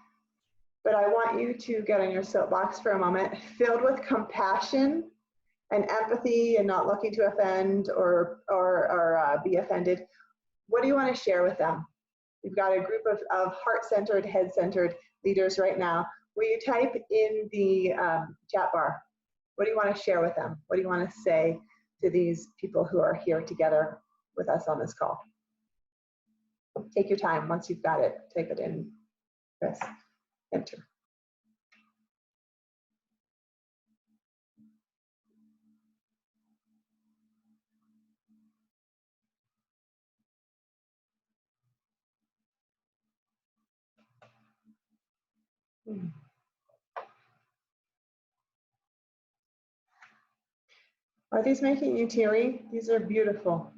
But I want you to get on your soapbox for a moment, filled with compassion and empathy and not looking to offend or be offended. What do you want to share with them? We've got a group of heart-centered, head-centered leaders right now. Will you type in the chat bar? What do you want to share with them? What do you want to say to these people who are here together with us on this call? Take your time. Once you've got it, type it in, press enter. Are these making you teary? These are beautiful.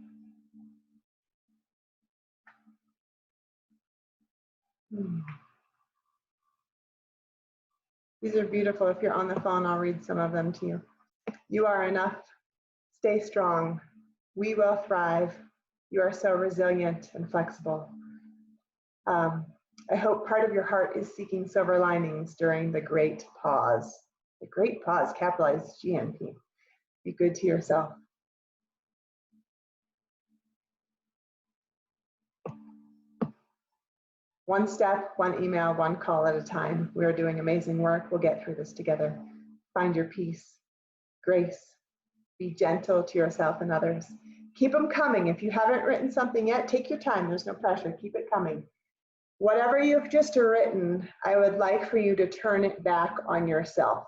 These are beautiful. If you're on the phone, I'll read some of them to you. You are enough. Stay strong. We will thrive. You are so resilient and flexible. I hope part of your heart is seeking silver linings during the great pause. The great pause, capitalized GNP. Be good to yourself. One step, one email, one call at a time. We are doing amazing work. We'll get through this together. Find your peace, grace. Be gentle to yourself and others. Keep them coming. If you haven't written something yet, take your time. There's no pressure. Keep it coming. Whatever you've just written, I would like for you to turn it back on yourself.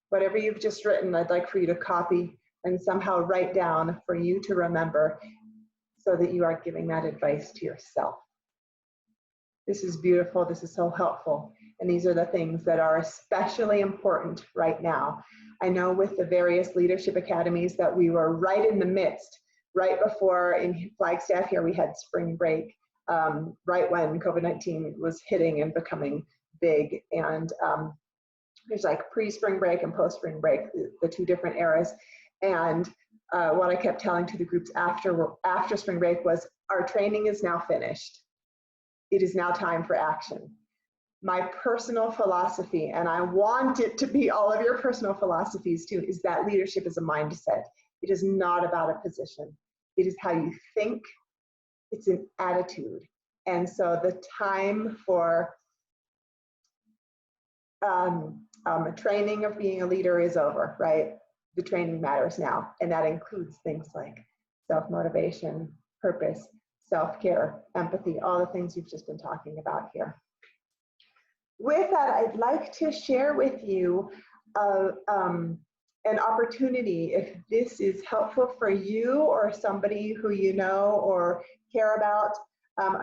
Whatever you've just written, I'd like for you to copy and somehow write down for you to remember so that you are giving that advice to yourself. This is beautiful. This is so helpful. And these are the things that are especially important right now. I know with the various leadership academies that we were right in the midst, right before in Flagstaff here, we had spring break, right when COVID-19 was hitting and becoming big. And there's like pre-spring break and post-spring break, the two different eras. And what I kept telling to the groups after spring break was, our training is now finished. It is now time for action. My personal philosophy, and I want it to be all of your personal philosophies too, is that leadership is a mindset. It is not about a position. It is how you think. It's an attitude. And so the time for training of being a leader is over, right? The training matters now. And that includes things like self-motivation, purpose, self-care, empathy, all the things you've just been talking about here. With that, I'd like to share with you an opportunity, if this is helpful for you or somebody who you know or care about.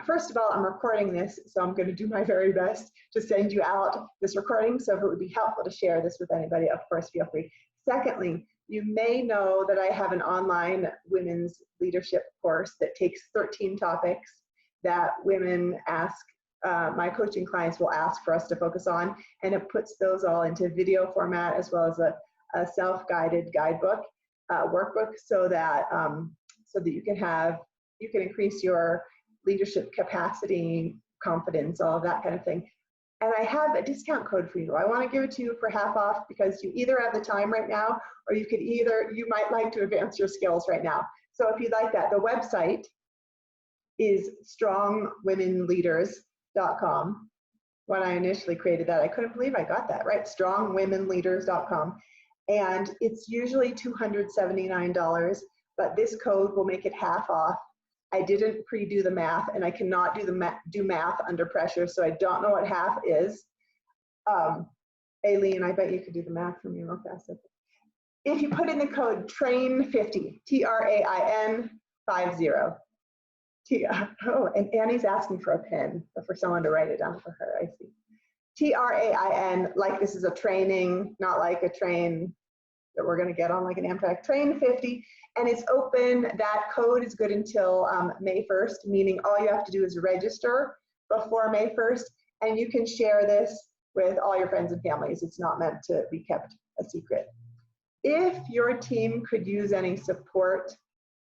First of all, I'm recording this, so I'm going to do my very best to send you out this recording. So if it would be helpful to share this with anybody, of course, feel free. Secondly, you may know that I have an online women's leadership course that takes 13 topics that women ask, my coaching clients will ask for us to focus on, and it puts those all into video format as well as a self-guided guidebook, workbook, so that you can increase your leadership capacity, confidence, all of that kind of thing. And I have a discount code for you. I want to give it to you for half off because you either have the time right now, or you might like to advance your skills right now. So if you'd like that, the website is strongwomenleaders.com. When I initially created that, I couldn't believe I got that right, strongwomenleaders.com. And it's usually $279, but this code will make it half off. I didn't pre-do the math, and I cannot do math under pressure, so I don't know what half is. Aileen, I bet you could do the math for me real fast. If you put in the code TRAIN50, TRAIN 50. Oh, and Annie's asking for a pen, for someone to write it down for her, I see. TRAIN, like this is a training, not like a train that we're going to get on like an Amtrak. Train 50, and it's open. That code is good until May 1st, meaning all you have to do is register before May 1st, and you can share this with all your friends and families. It's not meant to be kept a secret. If your team could use any support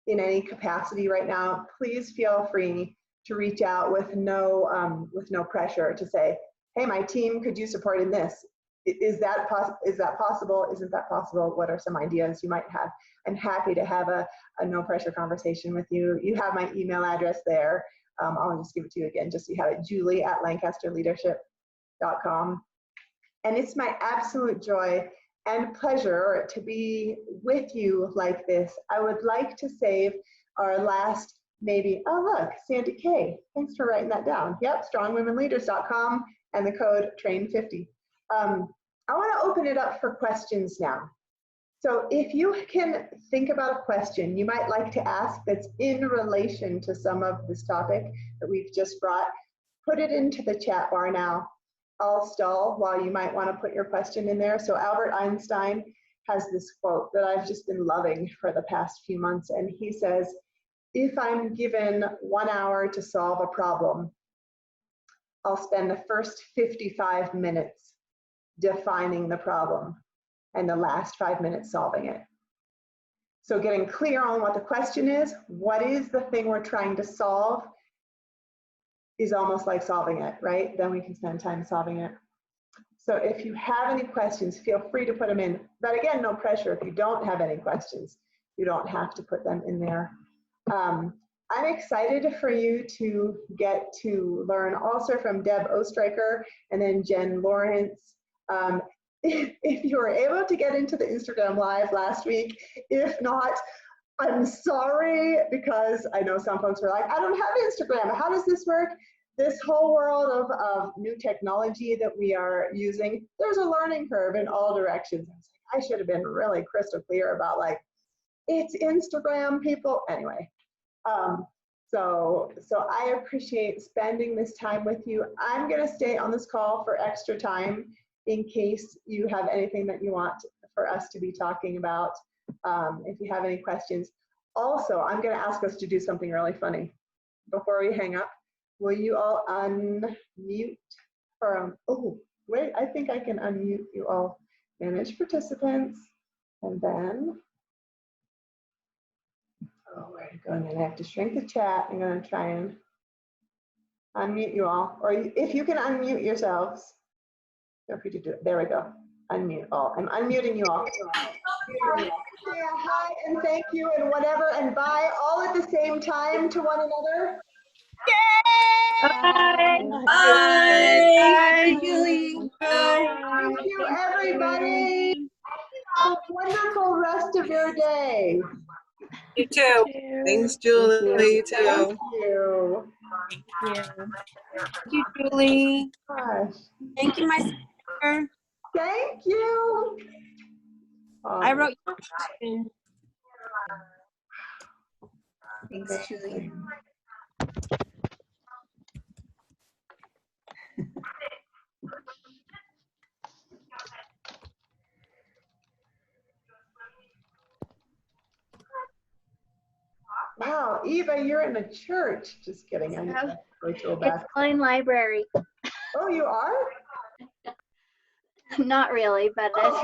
in any capacity right now, please feel free to reach out with no pressure to say, hey, my team could use support in this. Is that possible? Isn't that possible? What are some ideas you might have? I'm happy to have a no pressure conversation with you. You have my email address there. I'll just give it to you again, just so you have it, julie@lancasterleadership.com. And it's my absolute joy and pleasure to be with you like this. I would like to save our last oh look, Sandy K, thanks for writing that down. Yep, strongwomenleaders.com and the code TRAIN50. I want to open it up for questions now. So if you can think about a question you might like to ask that's in relation to some of this topic that we've just brought, put it into the chat bar now. I'll stall while you might want to put your question in there. So Albert Einstein has this quote that I've just been loving for the past few months, and he says, if I'm given 1 hour to solve a problem, I'll spend the first 55 minutes defining the problem and the last 5 minutes solving it. So getting clear on what the question is, what is the thing we're trying to solve, is almost like solving it, right? Then we can spend time solving it. So if you have any questions, feel free to put them in. But again, no pressure. If you don't have any questions, you don't have to put them in there. I'm excited for you to get to learn also from Deb Ostreicher and then Jen Lawrence. If you were able to get into the Instagram Live last week, if not, I'm sorry, because I know some folks were like, I don't have Instagram. How does this work? This whole world of new technology that we are using, there's a learning curve in all directions. I should have been really crystal clear about like, it's Instagram, people. Anyway, so I appreciate spending this time with you. I'm going to stay on this call for extra time in case you have anything that you want for us to be talking about. If you have any questions. Also, I'm going to ask us to do something really funny before we hang up. Will you all unmute from, oh, wait, I think I can unmute you all. Manage participants, and then, oh, where to go? And then I have to shrink the chat. I'm going to try and unmute you all. Or if you can unmute yourselves, feel free to do it. There we go. Unmute all. I'm unmuting you all. Yeah, hi and thank you and whatever and bye all at the same time to one another. Bye. Bye. Bye, Julie. Thank you, everybody. Have a wonderful rest of your day. You too. Thanks, Julie. You Thank too. you. Thank you, Julie. Gosh. Thank you, my sister. Thank you. I wrote your question. Thanks, Julie. Wow, Eva, you're in a church. Just kidding. I know. It's Klein Library. Oh, you are? Not really, but it's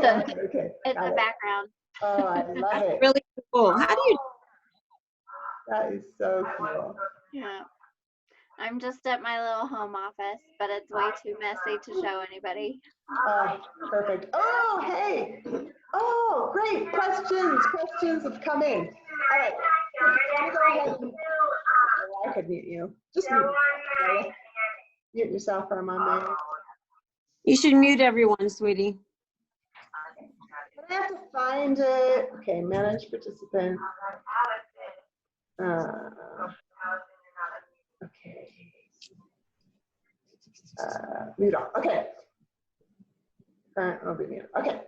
Okay. it's the background. Oh, I love That's it. really cool. How do you? That is so cool. Yeah. I'm just at my little home office, but it's way too messy to show anybody. Perfect. Oh, hey. Oh, great. Questions have come in. All right. Let me go ahead and, oh, I could mute you. Just mute me. Mute yourself for a moment. You should mute everyone, sweetie. I have to find it. Okay, manage participant. Okay. Mute all. Okay. Current will be mute. Okay.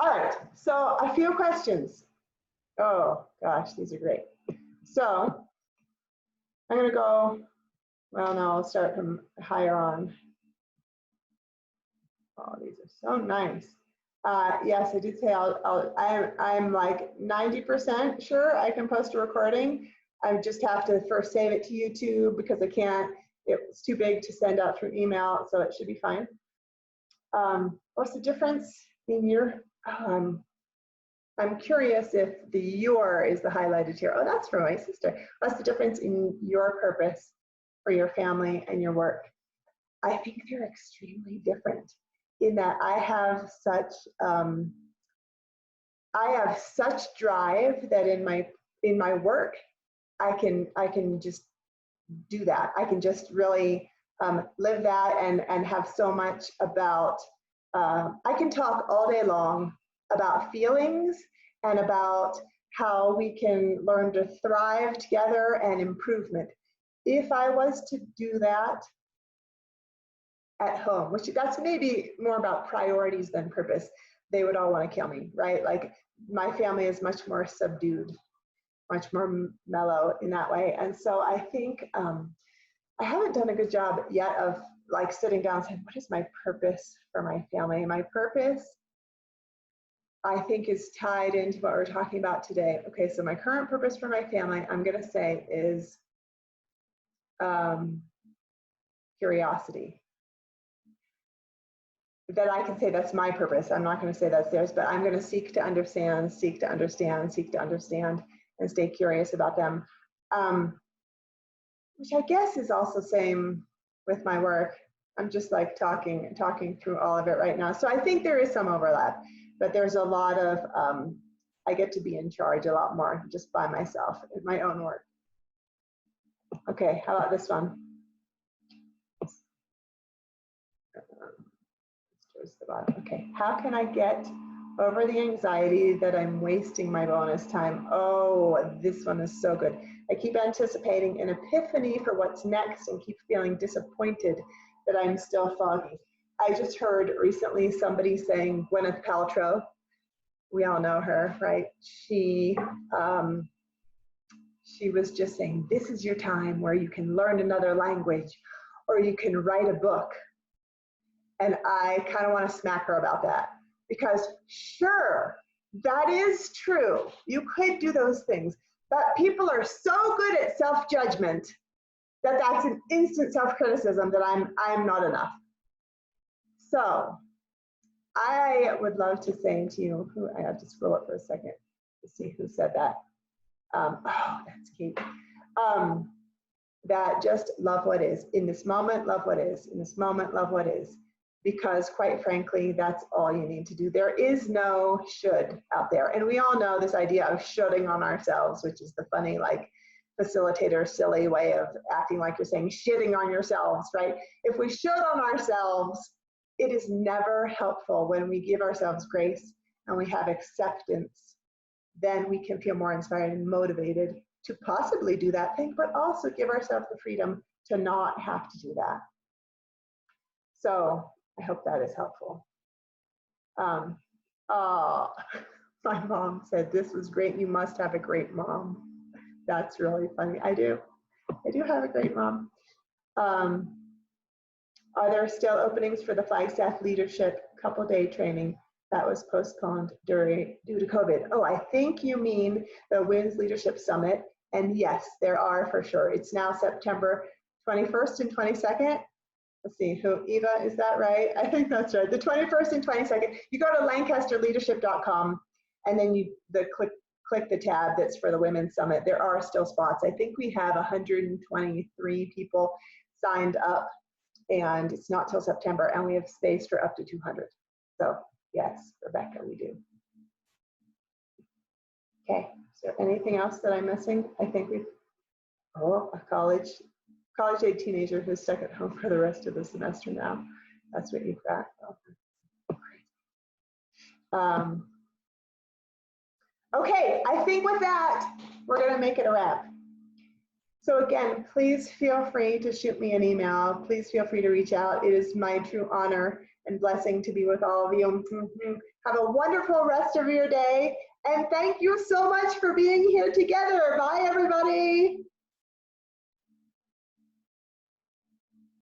All right. So a few questions. Oh gosh, these are great. So I'm gonna go. Well, no, I'll start from higher on. Oh, these are so nice. Yes, I did say I'm like 90% sure I can post a recording. I just have to first save it to YouTube because I can't. It's too big to send out through email, so it should be fine. What's the difference in your? I'm curious if the your is the highlighted here. Oh, that's for my sister. What's the difference in your purpose for your family and your work? I think they're extremely different in that I have such drive that in my work I can just do that. I can just really live that and have so much about. I can talk all day long about feelings and about how we can learn to thrive together and improvement. If I was to do that at home, which that's maybe more about priorities than purpose, they would all want to kill me, right? Like my family is much more subdued, much more mellow in that way. And so I think I haven't done a good job yet of like sitting down and saying, what is my purpose for my family? My purpose, I think, is tied into what we're talking about today. Okay, so my current purpose for my family, I'm going to say, is curiosity. That I can say that's my purpose. I'm not going to say that's theirs, but I'm going to seek to understand, seek to understand, seek to understand, and stay curious about them. Which I guess is also same with my work. I'm just like talking through all of it right now. So I think there is some overlap, but there's a lot of, I get to be in charge a lot more just by myself in my own work. Okay, how about this one? Okay, how can I get over the anxiety that I'm wasting my bonus time? Oh, this one is so good. I keep anticipating an epiphany for what's next and keep feeling disappointed that I'm still foggy. I just heard recently somebody saying, Gwyneth Paltrow, we all know her, right? She was just saying, this is your time where you can learn another language or you can write a book. And I kind of want to smack her about that, because sure, that is true. You could do those things, but people are so good at self-judgment that that's an instant self-criticism that I'm not enough. So I would love to say to you, I have to scroll up for a second to see who said that. Oh, that's Kate. That just love what is. In this moment, love what is. In this moment, love what is. Because quite frankly, that's all you need to do. There is no should out there. And we all know this idea of shoulding on ourselves, which is the funny, like, facilitator, silly way of acting like you're saying shitting on yourselves, right? If we should on ourselves, it is never helpful. When we give ourselves grace and we have acceptance, then we can feel more inspired and motivated to possibly do that thing, but also give ourselves the freedom to not have to do that. So I hope that is helpful. Oh, my mom said, this was great. You must have a great mom. That's really funny. I do have a great mom. Are there still openings for the Flagstaff Leadership couple-day training that was postponed due to COVID? Oh, I think you mean the WINS Leadership Summit. And yes, there are for sure. It's now September 21st and 22nd. Let's see, Eva, is that right? I think that's right. The 21st and 22nd. You go to lancasterleadership.com and then you click the tab that's for the Women's Summit. There are still spots. I think we have 123 people signed up, and it's not till September, and we have space for up to 200. So yes, Rebecca, we do. Okay, is there anything else that I'm missing? I think we've, a college-age teenager who's stuck at home for the rest of the semester now. That's what you've got. Okay, I think with that, we're going to make it a wrap. So again, please feel free to shoot me an email. Please feel free to reach out. It is my true honor and blessing to be with all of you. Have a wonderful rest of your day. And thank you so much for being here together. Bye, everybody.